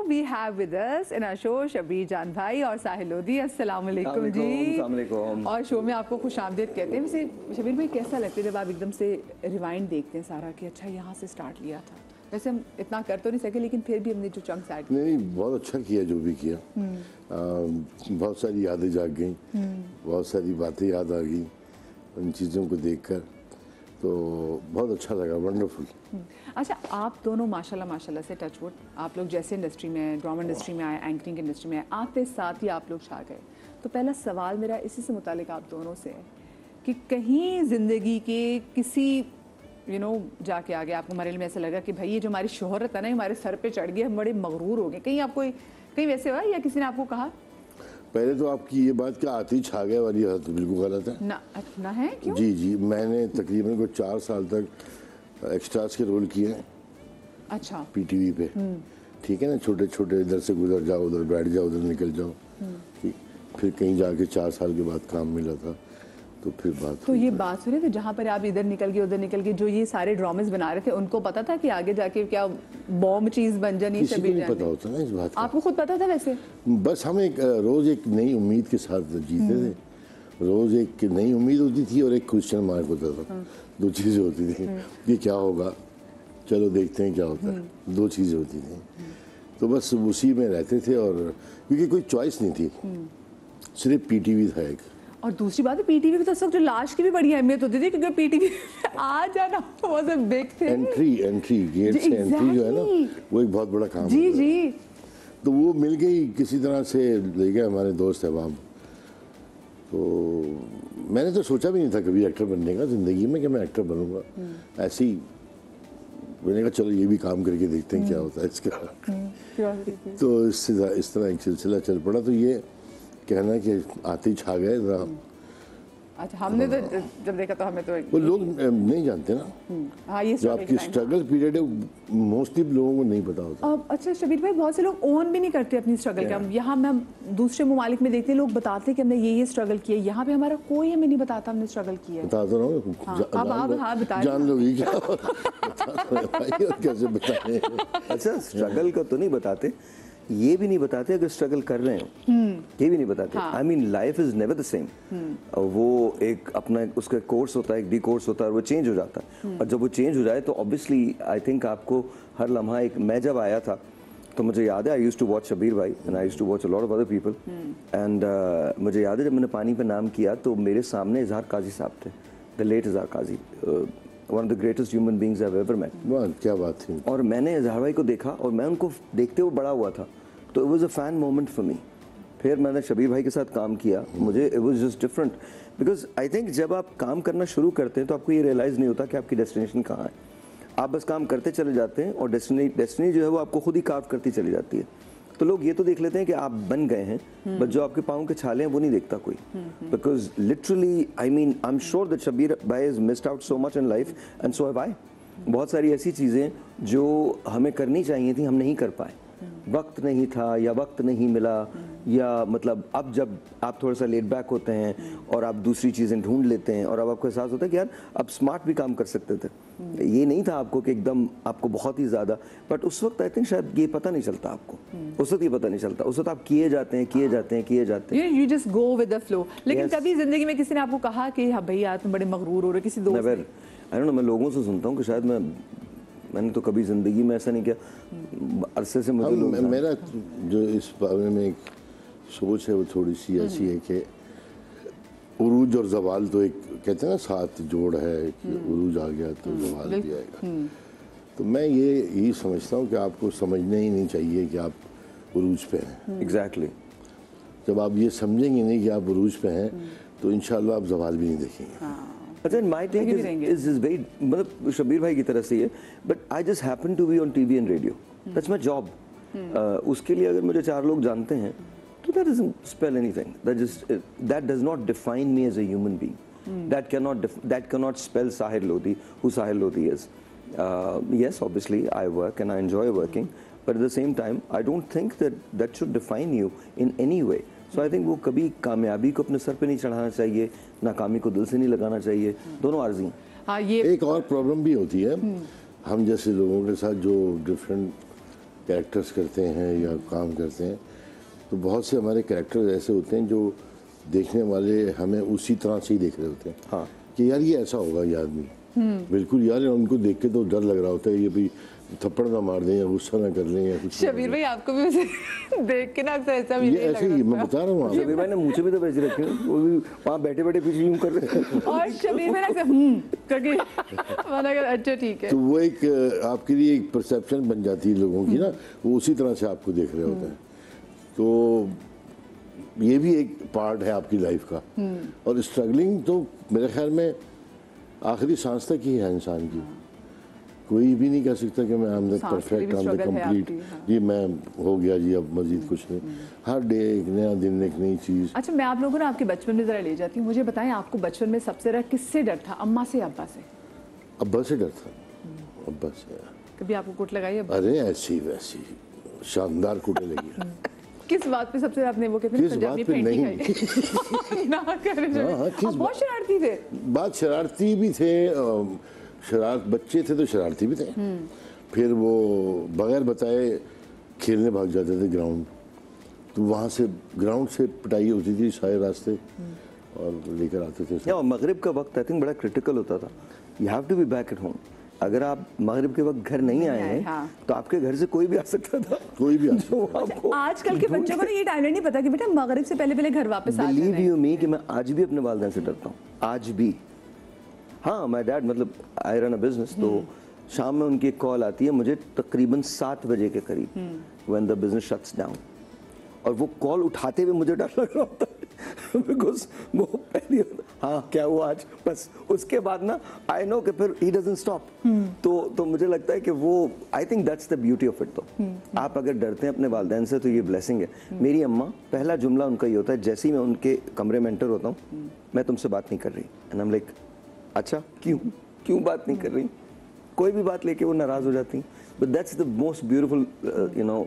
we have with us in our show Shabir जान भाई और साहिल लोधी। अस्सलाम वालेकुम जी। अस्सलाम वालेकुम। और शो में आपको खुशामदीद कहते हैं। वैसे शबीर भाई कैसा लगता है जब आप एकदम से रिवाइंड देखते हैं सारा कि अच्छा यहाँ से स्टार्ट लिया था? वैसे हम इतना कर तो नहीं सके लेकिन फिर भी हमने जो चंक्स ऐड नहीं, बहुत अच्छा किया जो भी किया। बहुत सारी यादें जाग गई, बहुत सारी बातें याद आ गई उन चीज़ों को देखकर, तो बहुत अच्छा लगा, वंडरफुल। अच्छा, आप दोनों माशाल्लाह से टचवुड, आप लोग जैसे इंडस्ट्री में, ड्रामा इंडस्ट्री में आए, एंकरिंग इंडस्ट्री में आए, आते साथ ही आप लोग छा गए। तो पहला सवाल मेरा इसी से मुतालिक आप दोनों से है कि कहीं ज़िंदगी के किसी जाके आ गया आपको हमारे लिए ऐसा लगा कि भाई ये जो हमारी शोहरत है ना, हमारे सर पे चढ़ गई, हम बड़े मगरूर हो गए। कहीं आपको कहीं वैसे हुआ या किसी ने आपको कहा? पहले तो आपकी ये बात क्या आती छा गया वाली बात तो बिल्कुल गलत है ना है क्यों? जी, मैंने तकरीबन को 4 साल तक एक्स्ट्रास के रोल किए हैं। अच्छा, पीटीवी पे। ठीक है ना, छोटे छोटे, इधर से गुजर जाओ, उधर बैठ जाओ, उधर निकल जाओ। फिर कहीं जाके 4 साल के बाद काम मिला था, तो फिर बात तो ये बात सुने थे जहाँ पर आप इधर निकल गए उधर निकल गए, जो ये सारे ड्रामेस बना रहे थे उनको पता था कि आगे जाके क्या बॉम्ब चीज बन जानी? किसी को नहीं पता होता ना इस बात का। आपको खुद पता था वैसे? बस हम रोज एक नई उम्मीद के साथ जीते थे। रोज एक नई उम्मीद होती थी और एक क्वेश्चन मार्क होता था। 2 चीज़ें होती थी, ये क्या होगा, चलो देखते हैं क्या होता है। 2 चीज़ें होती थी, तो बस उसी में रहते थे। और क्योंकि कोई चॉइस नहीं थी, सिर्फ पीटीवी था एक। और दूसरी बात है पीटीवी पे तो सब जो लाश की भी बड़ी अहमियत होती थी, क्योंकि पीटीवी आ जाना was a big thing. Entry gate से एंट्री जो है ना, वो एक बहुत बड़ा काम जी जी। तो वो मिल गई किसी तरह से, ले गए हमारे दोस्त अहबाब। तो मैंने तो सोचा भी नहीं था कभी एक्टर बनने का ज़िंदगी में कि मैं एक्टर बनूंगा। ऐसे ही मैंने कहा चलो ये भी काम करके देखते हैं क्या होता है इसका। तो इस तरह एक सिलसिला चल पड़ा। तो ये कहना कि आते ही छा गए जरा। अच्छा, हमने तो जब देखा तो हमें तो वो लोग नहीं जानते ना। हाँ, ये जो आपकी स्ट्रगल पीरियड है मोस्टली लोगों को नहीं पता होता। अच्छा शबीर भाई, बहुत से लोग ओन भी नहीं करते अपनी स्ट्रगल का। यहाँ मैं दूसरे ममालिक में देखते हैं लोग बताते हैं कि हमने ये स्ट्रगल किया। यहाँ पे हमारा कोई हमें नहीं बताता हमने स्ट्रगल किया है। बताता रहो, जान लोगी क्या कैसे बताए। अच्छा, स्ट्रगल का तो नहीं बताते, ये भी नहीं बताते अगर स्ट्रगल कर रहे हो, ये भी नहीं बताते। I mean life is never the same. वो एक अपना उसका कोर्स होता है, एक डी कोर्स होता है, और वो चेंज हो जाता है। और जब वो चेंज हो जाए तो ऑब्वियसली आई थिंक आपको हर लम्हा एक, मैं जब आया था तो मुझे याद है I used to watch Shabir bhai and I used to watch a lot of other people and मुझे याद है जब मैंने पानी पे नाम किया तो मेरे सामने इजहार काजी साहब थे, the late Izhar Qazi, one of the greatest human beings I have ever met. क्या बात थी। और मैंने इजहार भाई को देखा और मैं उनको देखते हुए बड़ा हुआ था, तो it was a fan moment for me. फिर मैंने शबीर भाई के साथ काम किया, मुझे it was just different because I think जब आप काम करना शुरू करते हैं तो आपको ये रियलाइज़ नहीं होता कि आपकी डेस्टिनेशन कहाँ है। आप बस काम करते चले जाते हैं और डेस्टिनी जो है वो आपको खुद ही कार्व करती चली जाती है। तो लोग ये तो देख लेते हैं कि आप बन गए हैं, बट जो आपके पाँव के छाले हैं वो नहीं देखता कोई। Because literally I mean I am sure that Shabir bhai has missed out so much in life and so have I. बहुत सारी ऐसी चीज़ें जो हमें करनी चाहिए थी हम नहीं कर पाए, वक्त नहीं था या वक्त नहीं मिला, या मतलब अब जब आप थोड़ा सा लेट बैक होते हैं और आप दूसरी चीज़ें ढूंढ लेते हैं और अब आपको एहसास होता है कि यार अब स्मार्ट भी काम कर सकते थे। ये नहीं था आपको कि एकदम आपको बहुत ही ज़्यादा, बट उस वक्त आई थिंक शायद ये पता नहीं चलता आपको, उस वक्त ये पता नहीं चलता, उस वक्त आप किए जाते हैं। You just go with the flow. लेकिन कभी जिंदगी में किसी ने आपको कहा कि हाँ भैया तुम बड़े मगरूर हो रहे, किसी दोस्त ने? आई डोंट नो, मैं लोगों से सुनता हूँ कि शायद मैंने तो कभी ज़िंदगी में ऐसा नहीं किया। अरसे से मुझे लोग, मेरा जो इस बारे में एक सोच है वो थोड़ी सी ऐसी है कि उरूज और जवाल तो एक कहते हैं ना साथ जोड़ है कि उरूज आ गया तो जवाल भी आएगा। तो मैं यही समझता हूँ कि आपको समझना ही नहीं चाहिए कि आप उरूज पे हैं। एग्जैक्टली। जब आप ये समझेंगे नहीं कि आप उरूज पे हैं तो इंशाल्लाह आप जवाल भी नहीं देखेंगे। अच्छा, माय टेक इज वेरी, मतलब शबीर भाई की तरह से है, but I just happen to be on TV and radio, that's my job. उसके लिए अगर मुझे 4 लोग जानते हैं तो that doesn't spell anything, that does not define me as a human being. That cannot spell Sahil Lodhi, who Sahil Lodhi is. Yes, obviously I work and I enjoy working, but at the same time I don't think that should define you in any way. So I think वो कभी कामयाबी को अपने sir पे नहीं चढ़ाना चाहिए, नाकामी को दिल से नहीं लगाना चाहिए, दोनों आर्जी हैं। हाँ, ये एक और प्रॉब्लम भी होती है हम जैसे लोगों के साथ जो डिफरेंट कैरेक्टर्स करते हैं या काम करते हैं, तो बहुत से हमारे कैरेक्टर्स ऐसे होते हैं जो देखने वाले हमें उसी तरह से ही देख रहे होते हैं। हाँ। कि यार ये ऐसा होगा ये आदमी, बिल्कुल यार उनको देख के तो डर लग रहा होता है, ये भी थप्पड़ ना मार दें या गुस्सा ना कर लें या कुछ। शबीर भाई आपको भी वैसे देख के ना अक्सर ऐसा भी ये नहीं ऐसे ही लग मैं बता रहा हूँ शबीर भाई ने मुझे भी तो भेज रखे हैं, वो भी वहाँ बैठे बैठे पीछे यूं कर रहे हैं। और शबीर भाई ना ऐसे करके मैंने कहा अच्छा ठीक है। तो वो एक आपके लिए एक परसेप्शन बन जाती है लोगों की ना, वो उसी तरह से आपको देख रहे होते हैं। तो ये भी एक पार्ट है आपकी लाइफ का। और स्ट्रगलिंग तो मेरे ख्याल में आखिरी सांस तक ही है इंसान की। कोई भी नहीं कह सकता कि मैं आम द सांस के लिए परफेक्ट भी आम द struggle है कंप्लीट, आपकी, हाँ। ये मैं हो गया जी अब मजीद कुछ नहीं। हर डे एक नया दिन एक नई चीज़। अच्छा मैं आप लोगों को ना आपके बचपन में जरा ले जाती हूँ। मुझे बताएं आपको बचपन में सबसे ज्यादा किससे डर था, अम्मा से या अब्बा से? अब्बा से डर था, अब्बा से। कभी आपको कुट लगाई अब्बा? अरे ऐसी वैसी शानदार कुटे लगी। किस बात पे सबसे आपने वो कहते हैं किस पंजाबी बात पे फेंटी नहीं? खाई? ना करे हाँ, किस आप बहुत शरारती थे। बात शरारती भी थे, शरारत बच्चे थे तो शरारती भी थे। फिर वो बगैर बताए खेलने भाग जाते थे ग्राउंड, तो वहाँ से ग्राउंड से पिटाई होती थी सारे रास्ते और लेकर आते थे। या मगरिब का वक्त आई थिंक बड़ा क्रिटिकल होता था। You have to be back at home. अगर आप मगरिब के वक्त घर नहीं आए हैं हाँ। तो आपके घर से कोई भी आ सकता था, कोई भी जो आपको आजकल के बच्चों को ना ये टाइमलाइन नहीं पता कि बेटा मगरिब से पहले पहले घर वापस आ बिलीव जाना है। यू मी कि मैं आज भी अपने वालिदैन से डरता हूँ, आज भी। हाँ, माय डैड मतलब आई रन अ बिजनेस, तो शाम में उनकी एक कॉल आती है मुझे तकरीबन 7 बजे के करीब, when the business shuts down, और वो कॉल उठाते हुए मुझे डर लग रहा होता है बिकॉज वो पहली हाँ क्या हुआ आज, बस उसके बाद ना आई नो कि फिर ही डजंट स्टॉप। तो मुझे लगता है कि वो I think that's the beauty of it. तो आप अगर डरते हैं अपने वालिदैन से तो ये ब्लेसिंग है। मेरी अम्मा, पहला जुमला उनका ये होता है जैसे ही मैं उनके कमरे में एंटर होता हूँ, मैं तुमसे बात नहीं कर रही। एंड आई एम लाइक अच्छा क्यों बात नहीं कर रही? कोई भी बात लेके वो नाराज हो जाती हैं। But that's the most beautiful you know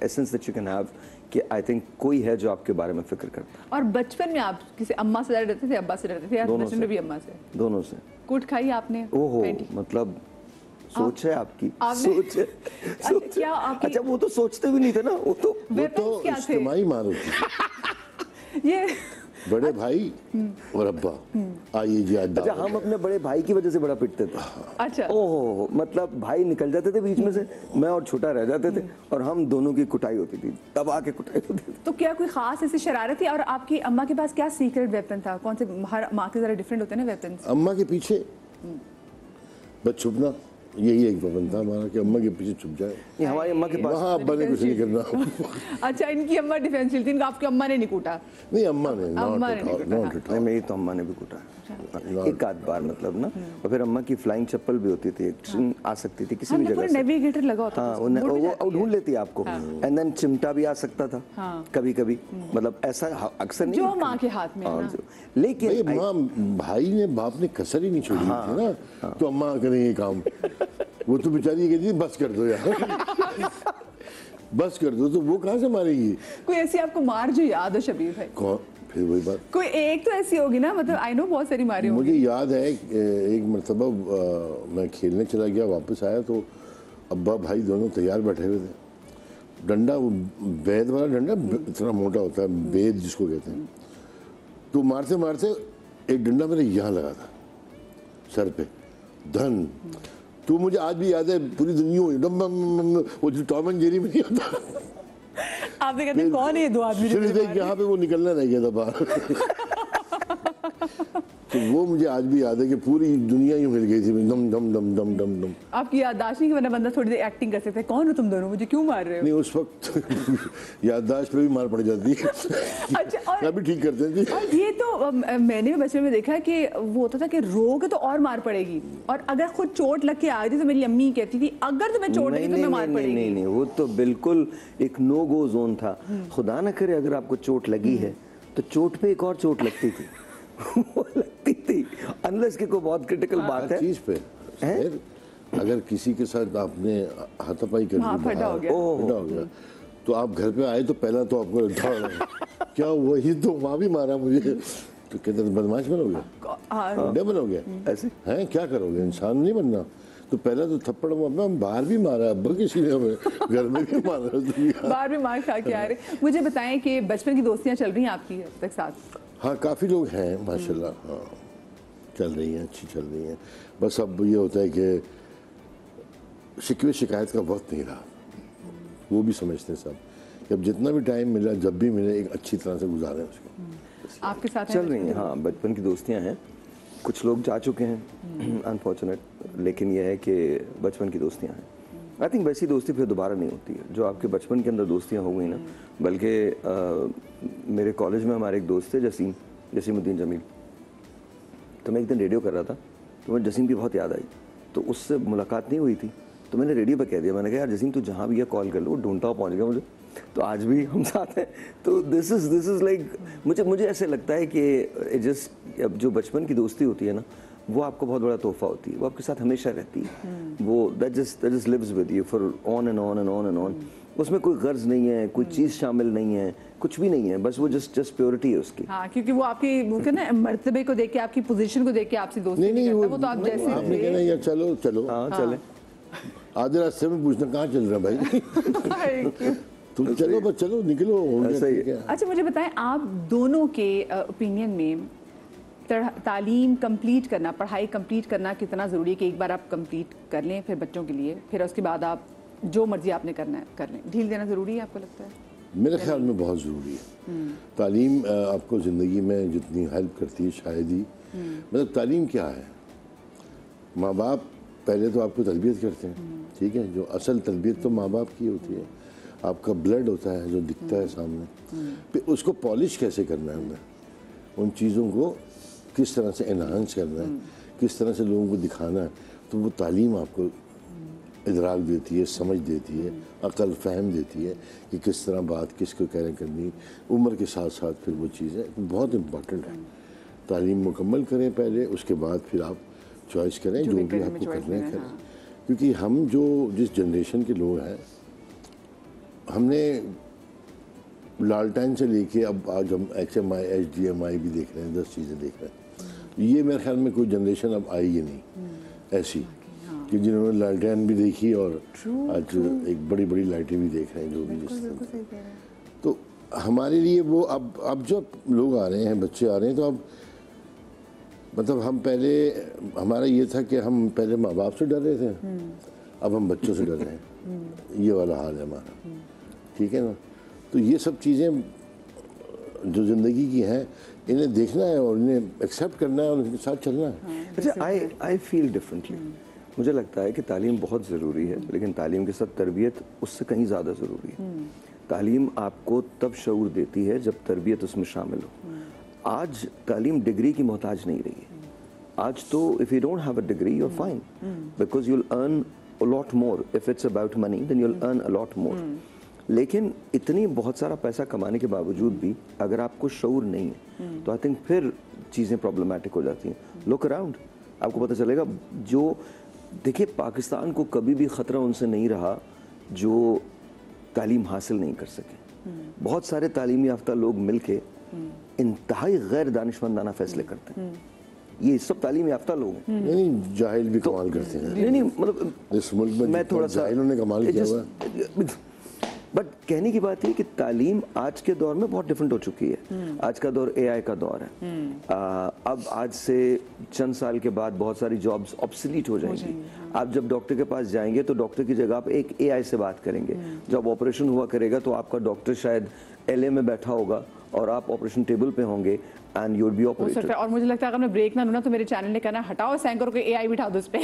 essence that you can have, कि आई थिंक कोई है जो आपके बारे में फिक्र करता है। और बचपन में आप किसी अम्मा से ज्यादा डरते थे, अब्बा से डरते थे, या दोनों बचपन में से। भी अम्मा से? दोनों से। कूट खाई आपने? ओहो, फेंटी? मतलब सोच है आपकी, आपने- सोच है। सोच क्या है। आपकी- अच्छा वो तो सोचते भी नहीं थे ना, वो तो Weapons क्या थे? इज्तिमाई मार होती। ये बड़े भाई और अब्बा, आइए जी आज अच्छा दावत हम है। अपने बड़े भाई की वजह से बड़ा पिटते थे। अच्छा ओहो, मतलब भाई निकल जाते थे बीच में से, मैं और छोटा रह जाते थे और हम दोनों की कुटाई होती थी, तब आके कुटाई होती थी। तो क्या कोई खास ऐसी शरारत थी? और आपकी अम्मा के पास क्या सीक्रेट वेपन था? कौन से हर माँ के जरा डिफरेंट होते हैं ना वेपन? अम्मा के पीछे बस छुपना, यही एक वेपन था हमारा कि अम्मा के पीछे छुप जाए। ये हमारी अम्मा के पास वहाँ अब्बा ने कुछ नहीं करना। अच्छा इनकी अम्मा डिफेंसिव थी, इनका आपकी अम्मा ने नहीं कूटा? नहीं अम्मा ने अम्मा ने नहीं नॉट कहा। एट नहीं, मेरी तो अम्मा ने भी कुटा एक आध बार, मतलब ना। और फिर अम्मा की फ्लाइंग चप्पल भी होती थी, आ सकती थी किसी भी हमने जगह पूरा से। नेविगेटर लगा होता हाँ, था वो उसमें, मुड़ भी वो जाती है। ढूंढ लेती है आपको। एंड देन चिमटा भी आ सकता था हाँ। कभी कभी, मतलब ऐसा अक्सर नहीं। जो माँ के हाथ में है हाँ, ना। जो- लेकिन भाई माँ भाई ने बाप ने कसर ही नहीं छोड़ी थी ना, तो अम्मा करें ये काम। वो तो बेचारी कहती थी बस कर दो यार बस कर दो, तो वो कहाँ से मारेगी? कोई ऐसी आपको मार जो याद हो शबीर भाई? कौन? फिर वही बात, कोई एक तो ऐसी होगी ना, मतलब आई नो बहुत सारी मारी होंगी। मुझे याद है एक मरतबा मैं खेलने चला गया, वापस आया तो अब्बा भाई दोनों तैयार बैठे हुए थे। डंडा, वो बैद वाला डंडा इतना मोटा होता है, बैद जिसको कहते हैं, तो मारते मारते एक डंडा मेरे यहाँ लगा था सर पे, धन। तो मुझे आज भी याद है, पूरी दुनिया हुई डम डम डम, वो जो टॉम एंड जेरी में नहीं होता, आपने कहते हैं, कौन है ये दो आदमी जो सिर्फ मुझे देख मार यहाँ पे वो निकलना रह गया था बाहर। तो वो मुझे आज भी याद है कि पूरी दुनिया यूं हिल गई थी, दम दम दम दम दम दम। आपकी याददाश्त नहीं कि वरना बंदा थोड़ी देर एक्टिंग कर सकता है, कौन हो तुम दोनों, मुझे क्यों मार रहे हो? नहीं उस वक्त याददाश्त पे भी मार पड़ जाती है। अच्छा, और अभी ठीक करते थे। और ये तो मैंने भी बचपन में देखा है कि वो होता था कि रोगे तो और मार पड़ेगी, और अगर खुद चोट लग के आ गई तो मेरी अम्मी कहती थी अगर तुम्हें चोट लगी तो मैं मार नहीं, पड़ेगी। नहीं, वो तो बिल्कुल एक नो गो जोन था। खुदा न करे अगर आपको चोट लगी है तो चोट पे एक और चोट लगती थी वो लगती थी, अनलेस कि कोई बहुत क्रिटिकल बात है। चीज पे फिर अगर किसी के साथ आपने हाथापाई कर दी, हाँ, फटा हो गया। फटा हो गया, तो आप घर पे आए तो पहला तो आपको क्या वही तो वहाँ भी मारा मुझे, तो कहते बदमाश बनोगे, हाँ, गुंडे बनोगे, ऐसे हैं क्या करोगे, इंसान नहीं बनना। तो पहला तो थप्पड़ हम बाहर भी मारा, अब्बा किसी ने हमें घर में भी मारा। बाहर भी मार खा के आ रहे। मुझे बताएं कि बचपन की दोस्तियां चल रही हैं आपकी अब तक साथ? हाँ, काफ़ी लोग हैं माशाल्लाह। हाँ, चल रही हैं, अच्छी चल रही हैं। बस अब ये होता है कि शिकवे शिकायत का वक्त नहीं रहा, वो भी समझते हैं सब कि अब जितना भी टाइम मिला, जब भी मिले, एक अच्छी तरह से गुजारें उसको। आपके साथ चल रही हैं, हाँ, बचपन की दोस्तियां हैं। कुछ लोग जा चुके हैं अनफॉर्चुनेट, लेकिन यह है कि बचपन की दोस्तियां हैं। आई थिंक वैसी दोस्ती फिर दोबारा नहीं होती है जो आपके बचपन के अंदर दोस्तियां हो गई ना। बल्कि मेरे कॉलेज में हमारे एक दोस्त थे जसीमुद्दीन जमील। तो मैं एक दिन रेडियो कर रहा था, तो मुझे जसीम की बहुत याद आई। तो उससे मुलाकात नहीं हुई थी, तो मैंने रेडियो पर कह दिया, मैंने कहा यार जसीम तू जहाँ भी है कॉल कर लो। वो ढूंढता हुआ पहुँच गया मुझे, तो आज भी हम साथ हैं। तो दिस इज़ लाइक, मुझे ऐसे लगता है कि जस्ट अब जो बचपन की दोस्ती होती है ना, वो आपको बहुत बड़ा तोहफा होती है, वो आपके साथ हमेशा रहती है। वो that just lives with you for on and on and on and on. उसमें कोई गर्ज नहीं है, कोई चीज़ शामिल नहीं है, कुछ भी नहीं है, बस वो जस्ट प्योरिटी है उसकी। हाँ, क्योंकि वो आपकी वो ना मर्तबे को देख के, आपकी पोजीशन को देख के आपसे दोस्ती नहीं करता। वो तो आप जैसे आपने कहना यार चलो चलो, हाँ चले। आधे रास्ते में पूछना कहाँ चल रहा भाई तुम चलो, बस चलो, निकलो। ऐसा ही है। अच्छा, मुझे बताएं, आप दोनों के ओपिनियन में तालीम कंप्लीट करना, पढ़ाई कंप्लीट करना कितना ज़रूरी है कि एक बार आप कंप्लीट कर लें फिर बच्चों के लिए, फिर उसके बाद आप जो मर्जी आपने करना है कर लें? ढील देना ज़रूरी है आपको लगता है? मेरे ख्याल में बहुत ज़रूरी है। तालीम आपको ज़िंदगी में जितनी हेल्प करती है शायद ही, मतलब तालीम क्या है, माँ बाप पहले तो आपको तरबियत करते हैं, ठीक है, जो असल तरबियत तो माँ बाप की होती है। आपका ब्लड होता है जो दिखता है सामने, फिर उसको पॉलिश कैसे करना है हमें, उन चीज़ों को किस तरह से एनहांस करना है, किस तरह से लोगों को दिखाना है, तो वो तालीम आपको इदराक देती है, समझ देती है, अकल फहम देती है कि किस तरह बात किसको कैसे करनी। उम्र के साथ साथ फिर वो चीज़ें बहुत इम्पॉर्टेंट है। तालीम मुकम्मल करें पहले, उसके बाद फिर आप चॉइस करें जो भी आपको करना है करें। क्योंकि हम जो जिस जनरेशन के लोग हैं, हमने लालटेन से लेके अब आज हम HMI HDMI भी देख रहे हैं, 10 चीज़ें देख रहे हैं। ये मेरे ख्याल में कोई जनरेशन अब आई ही नहीं ऐसी कि जिन्होंने लालटेन भी देखी और आज एक बड़ी बड़ी लाइटें भी देख रहे हैं जो भी जिस। तो हमारे लिए वो अब जब लोग आ रहे हैं, बच्चे आ रहे हैं, तो अब मतलब हम पहले हमारा ये था कि हम पहले माँ बाप से डर रहे थे, अब हम बच्चों से डर रहे हैं। ये वाला हाल है हमारा, ठीक है ना। तो ये सब चीज़ें जो ज़िंदगी की हैं, इन्हें देखना है और इन्हें एक्सेप्ट करना है और उनके साथ चलना है। अच्छा, आई फील डिफरेंटली। मुझे लगता है कि तालीम बहुत ज़रूरी है, लेकिन तालीम के साथ तरबियत उससे कहीं ज़्यादा ज़रूरी है। तालीम आपको तब शऊर देती है जब तरबियत उसमें शामिल हो। आज तालीम डिग्री की मोहताज नहीं रही है। आज तो if you don't have a degree you are fine, because you will earn a lot more. If it's about money then you will earn a lot more. लेकिन इतनी बहुत सारा पैसा कमाने के बावजूद भी अगर आपको शऊर नहीं है, तो आई थिंक फिर चीज़ें प्रॉब्लमेटिक हो जाती हैं। लुक अराउंड, आपको पता चलेगा। जो देखिए, पाकिस्तान को कभी भी ख़तरा उनसे नहीं रहा जो तालीम हासिल नहीं कर सके। बहुत सारे तालीम याफ्ता लोग मिलके इंतहाई गैर दानिशमंदाना फैसले करते हैं। ये सब तालीम याफ्ता लोग हैं। नहीं, जाहिल भी कमाल करते हैं। नहीं, मतलब इस मुल्क में मैं थोड़ा सा जाहिलों ने कमाल किया हुआ है। बट कहने की बात है कि तालीम आज के दौर में बहुत डिफरेंट हो चुकी है। आज का दौर AI का दौर है। अब आज से चंद साल के बाद बहुत सारी जॉब्स ऑब्सोलीट हो जाएंगी। आप जब डॉक्टर के पास जाएंगे तो डॉक्टर की जगह आप एक AI से बात करेंगे। जब ऑपरेशन हुआ करेगा तो आपका डॉक्टर शायद LA में बैठा होगा और आप ऑपरेशन टेबल पे होंगे and you will be operated. और मुझे लगता है अगर मैं ब्रेक ना लूँ ना तो मेरे चैनल ने कहना हटाओ इस एंकर को, AI बिठा दो इस पे।